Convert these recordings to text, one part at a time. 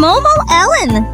Momo Ellen.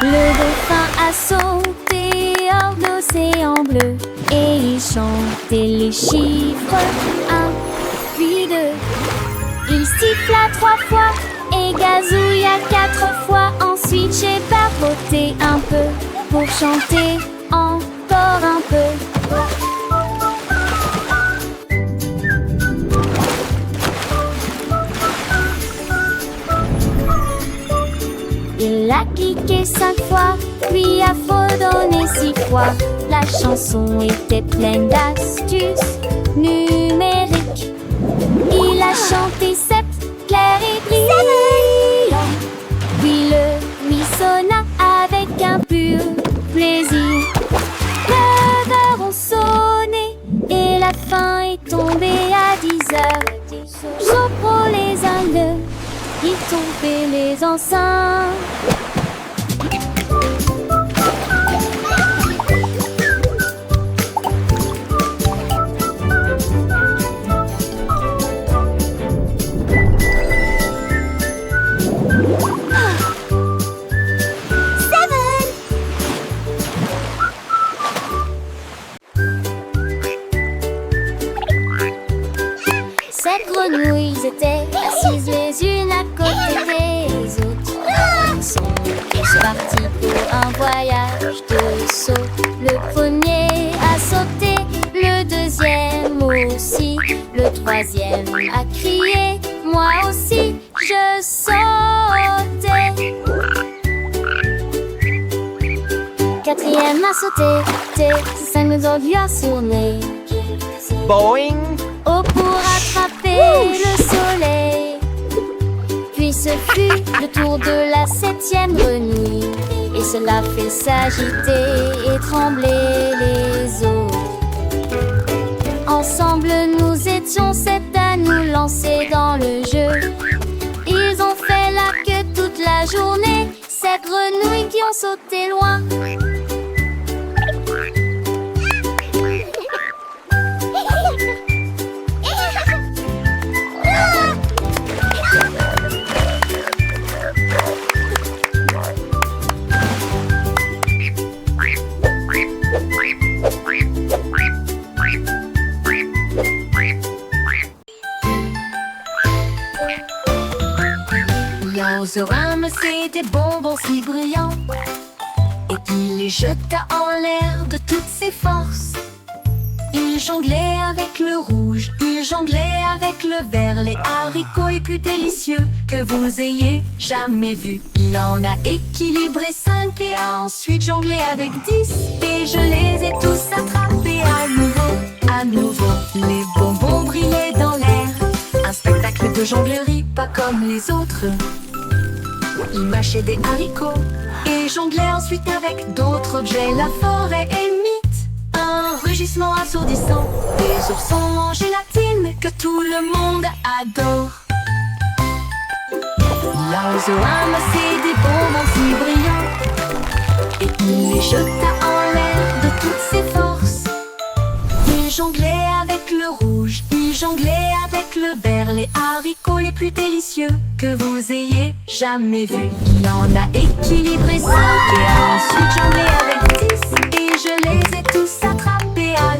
Le dauphin a sauté hors d'océan bleu et il chantait les chiffres 1, puis 2. Il siffla 3 fois et gazouilla 4 fois. Ensuite j'ai barboté un peu pour chanter encore un peu. Il a cliqué 5 fois, puis a fredonné 6 fois. La chanson était pleine d'astuces numériques. Il a chanté 7, clair et brillant. Puis le mi sonna avec un pur plaisir. 9 heures ont sonné et la fin est tombée à 10 heures. Sopro les angles, ils tombaient les enceintes. Sept grenouilles étaient assises les unes à côté des autres. Ils sont tous partis pour un voyage de saut. Le premier a sauté, le deuxième aussi. Le troisième a crié, moi aussi je sautais. Quatrième a sauté, cinq autres a sonné. Boing! Oh, pour attraper le soleil. Puis ce fut le tour de la 7e grenouille. Et cela fait s'agiter et trembler les autres. Ensemble nous étions 7 à nous lancer dans le jeu. Ils ont fait la queue toute la journée. 7 grenouilles qui ont sauté loin. L'oiseau ramassait des bonbons si brillants et il les jeta en l'air de toutes ses forces. Il jonglait avec le rouge, il jonglait avec le vert, les haricots les plus délicieux que vous ayez jamais vus. Il en a équilibré 5 et a ensuite jonglé avec 10 et je les ai tous attrapés à nouveau. Les bonbons brillaient dans l'air, un spectacle de jonglerie pas comme les autres. Il mâchait des haricots et jonglait ensuite avec d'autres objets. La forêt émite un rugissement assourdissant. Des oursons en gélatine que tout le monde adore. L'oiseau ramassait des bonbons si brillants et il les jeta en l'air de toutes ses forces. Il jonglait avec le rouge, il jonglait avec le vert, les haricots les plus délicieux que vous ayez jamais vus. Il en a équilibré 5 et a ensuite jonglé avec 10 et je les ai tous attrapés à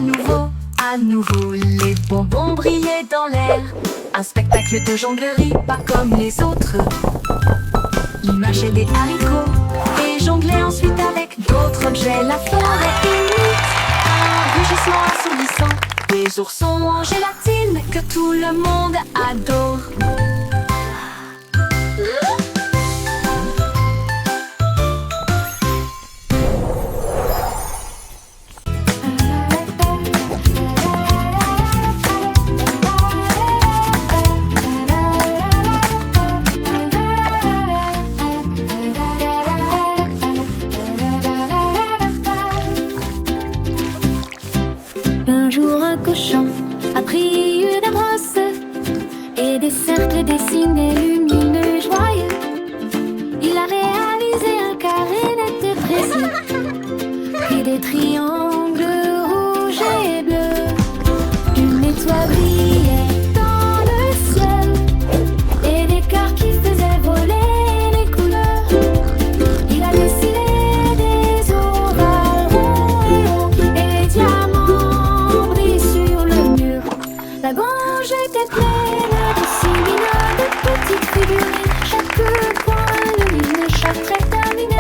nouveau. Les bonbons brillaient dans l'air, un spectacle de jonglerie pas comme les autres. Il mâchait des haricots et jonglait ensuite avec d'autres objets. La forêt imite un rugissement assourdissant. Des oursons en gélatine que tout le monde adore. Un jour un cochon a pris une brosse et des cercles dessinés lumineux joyeux. Il a réalisé un carré net et précis des triangles rouges et bleus. Une étoile brillait dans le ciel et des cœurs qui faisaient voler les couleurs. Il a dessiné des ovales ronds et longs et les diamants brillent sur le mur. La grange était pleine de si mignonnes de petites figurines. Chaque coin lumineux, chaque trait terminé.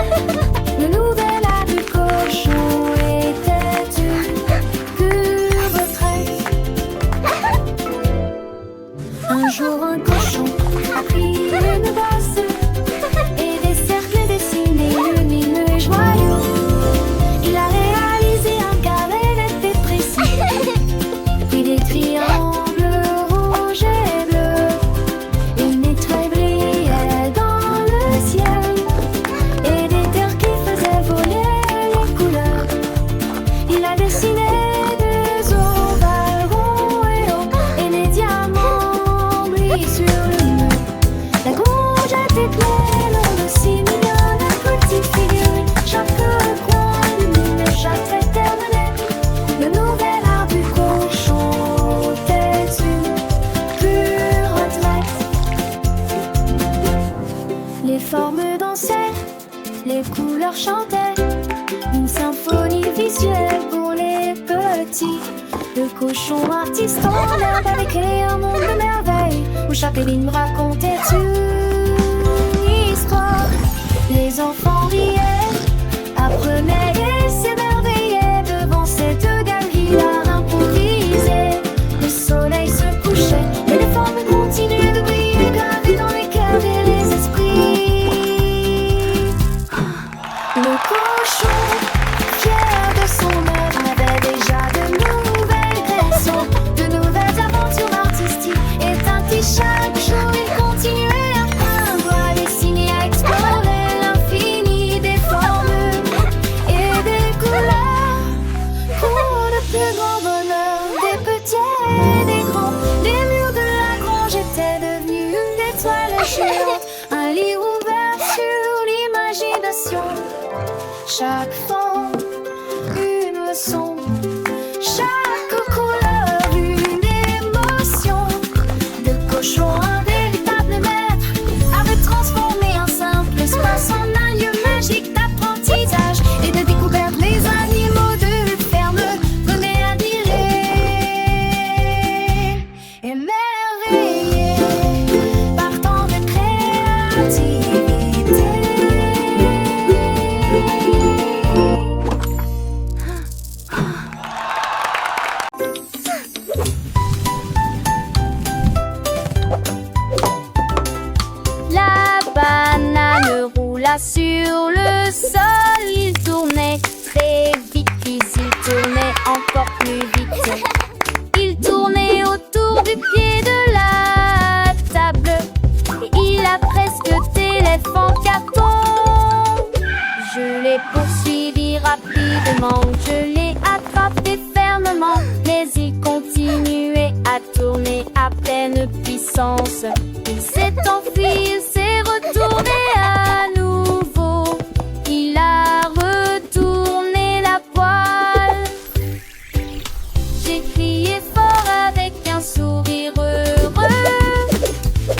Le nouvel art du cochon était une pure retraite. Un jour un cochon a pris une basse et des cercles dessinés lumineux et joyeux. Il a réalisé un carré net et précis, puis des triangles rouges et bleus. Une étoile brillait dans le ciel et des terres qui faisaient voler les couleurs. Il a dessiné des ovales ronds et longs et des diamants brillent sur le mur. La grange était pleine de si mignonnes petites figurines. Chaque coin lumineux, chaque trait terminé. Le nouvel art du cochon était une pure retraite. Les formes dansaient, les couleurs chantaient, une symphonie visuelle pour les petits. Le cochon artiste en herbe avait créé un monde de merveilles où chaque ligne racontait une histoire. Les enfants riaient, apprenaient et s'émerveillaient devant cette galerie d'art improvisée. Le soleil se couchait et les formes continuaient de briller, gravées dans les cœurs et les esprits. Le cochon, fier de son œuvre, avait déjà de nouvelles créations, de nouvelles aventures artistiques. Et chaque jour il continuait à peindre, à dessiner, à explorer l'infini des formes et des couleurs. Pour le plus grand bonheur des petits et des grands, les murs de la grange étaient devenus une étoile géante, un livre ouvert sur l'imagination. Chaque forme, une leçon, chaque couleur, une émotion. De cochon, un véritable maître, avait transformé un simple espace en un lieu magique d'apprentissage et de découverte. Les animaux de ferme venaient admirer, émerveillés par tant de créativité. La banane roula sur le sol. Il tournait très vite, puis il tournait encore plus vite. Il tournait autour du pied de la table. Il a presque téléphone carton. Je l'ai poursuivi rapidement, je l'ai attrapé fermement, mais il continuait à tourner à pleine puissance. Il s'est enfui, il s'est retourné à nouveau. Il a retourné la poêle. J'ai crié fort avec un sourire heureux.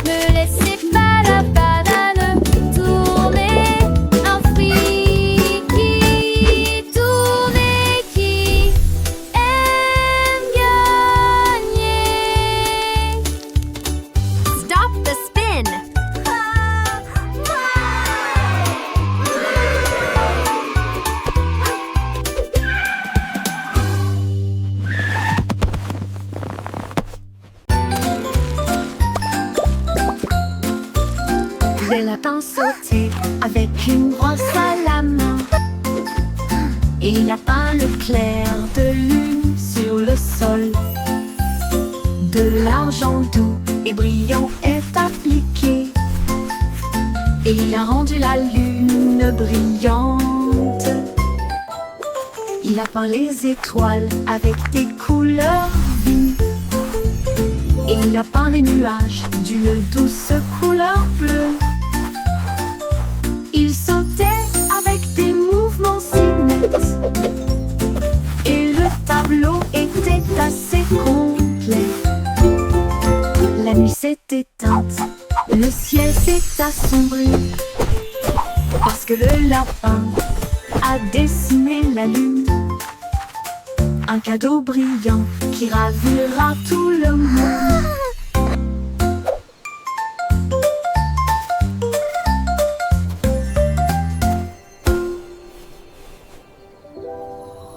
Ne laissez pas la banane tourner. Un fruit qui tourne et qui aime gagner. Stop the spin. Des lapins sautaient avec une brosse à la main. Et il a peint le clair de lune sur le sol. De l'argent doux et brillant est appliqué. Et il a rendu la lune brillante. Il a peint les étoiles avec des couleurs vives. Et il a peint les nuages d'une douce couleur bleue. Il sautait avec des mouvements si nets nuit s'est éteinte, le ciel s'est assombri, parce que le lapin a dessiné la lune. Un cadeau brillant qui ravira tout le monde.